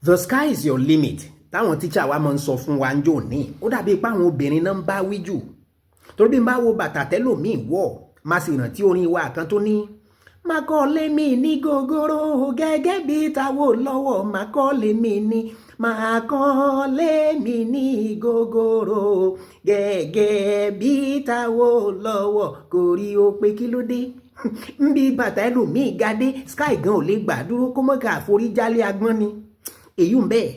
The sky is your limit táwọn tíṣà wa máa ń sọ fún wa ń jò ní ó dàbí pé àwọn obìnrin náà ń bá wí jù torí bí n bá wo bàtà tẹ́lòmíì wọ̀ má sì rántí orin wa kan tó ní má kọ́ lé mi ní gogoro gẹ́gẹ́ bí táwo lọ́wọ́ má kọ́ lé mi ní má kọ́ lé mi ní gogoro gẹ́gẹ́ bí táwo lọ́wọ́ kò rí o pé kí ló dé ń bí bàtà ẹlòmíì gadé sky gan ò lè gbà dúró kó mọ́ ká àforíjálé agbọ́n ni èyí ń bẹ́ẹ̀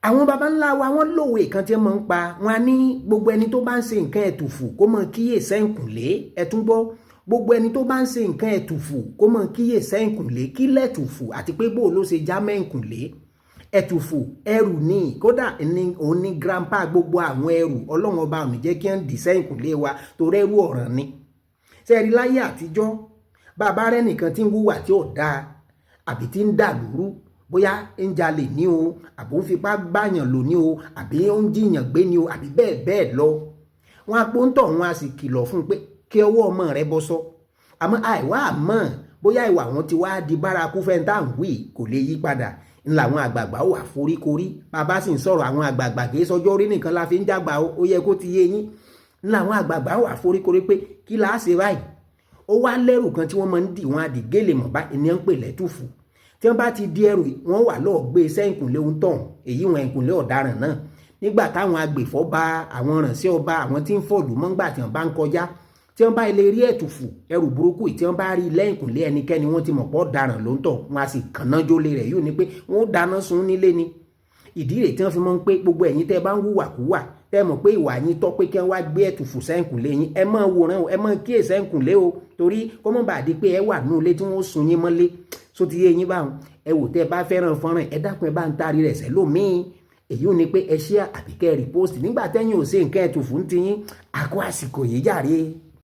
àwọn baba ńlá wa wọ́n lòwe kan tí wọ́n ń pa wọn á ní gbogbo ẹni tó bá ń ṣe nǹkan ẹ̀tùfù kó mọ̀ kíyè sẹ́ǹkùnlé ẹ̀tún gbọ́ gbogbo ẹni tó bá ń ṣe nǹkan ẹ̀tùfù kó mọ̀ kíyè sẹ́ǹkùnlé kí lẹ́tùfù àti pé bó ló ṣe já mẹ́ǹkùnlé ẹ̀tùfù ẹrù ní kódà òun ní grandpa gbogbo àwọn ẹrù ọlọ́run ọba mi jẹ́ kí wọ́n dì sẹ́ǹkùnlé wa torí ẹrù ọ̀ràn ni sẹ́ẹ̀rí láyé àtijọ́ bàbá rẹ̀ nìkan tí ń wúwà tí ò dáa àbí tí ń dà lóru bóyá ń jalè ní o àbí ó ń fipá gbàyàn lò ní o àbí ó ń jiyàn gbé ní o àbí bẹ́ẹ̀ bẹ́ẹ̀ lọ wọn apóńtọ̀ wọn a sì kìlọ̀ fún un pé kí ọwọ́ ọmọ rẹ bọ́ sọ àmọ́ àìwá àmọ́ bóyá ìwà wọn ti wá di bárakú fẹ́ntà ń wí kò lè yí padà ń làwọn àgbààgbà wà foríkorí bàbá sì ń sọ̀rọ̀ àwọn àgbààgbà kì í sọjọ́ orí nìkan la fi ń dàgbà ó yẹ kó ti yé yín ń làwọn àgbààgbà wà foríkorí pé kí la ṣe báyìí ó wá lẹ́rù kan tí wọ́n máa ń dì wọ́n àdìgélè mọ̀ bá ènìyàn ń pè lẹ́tùfù tí wọ́n bá ti di ẹrù wọ́n wà lọ́ọ́ gbé sẹ́ǹkùnlé ohun tọ̀hún èyí wọn ẹ̀ǹkùnlé ọ̀daràn náà nígbà táwọn agbèfọ́ bá àwọn ránṣẹ́ ọba àwọn tí ń fọ̀lú mọ́ngbà tí wọ́n bá ń kọjá tí wọ́n bá ilé rí ẹ̀tùfù ẹrù burúkú tí wọ́n bá rí lẹ́ǹkùnlé ẹnikẹ́ni wọ́n ti mọ̀ pọ̀ ọ̀daràn ló ń tọ̀ wọn a sì kànáà jólè rẹ̀ yóò ní pé wọ́n dáná sun nílé ni ìdí rẹ̀ tí wọ́n fi mọ̀ ń pé gbogbo ẹ̀yin tẹ́ bá ń hùwàkúwà tẹ́ mọ̀ pé ìwà yín tọ́ pé kí wọ́n wá gbé ẹ̀tùfù sẹ́ǹkùnlé yín ẹ máa wòran ẹ máa kíyè sẹ́ǹkùnlé o torí kó mọ̀ bá di pé ẹ wà nínú ilé tí wọ́n sun yín mọ́lé só ti yé yín báwọn ẹ wò tẹ́ bá fẹ́ràn fọ́nrán ẹ dákun ẹ bá ń taari rẹ̀ sẹ́lòmíì èyí ò ní pé ẹ ṣíà àbíkẹ́ rìpọ́ọ̀sì nígbà tẹ́yìn ò ṣe nǹkan ẹ̀tùfù ń ti yín àkó àsìkò yìí jàre.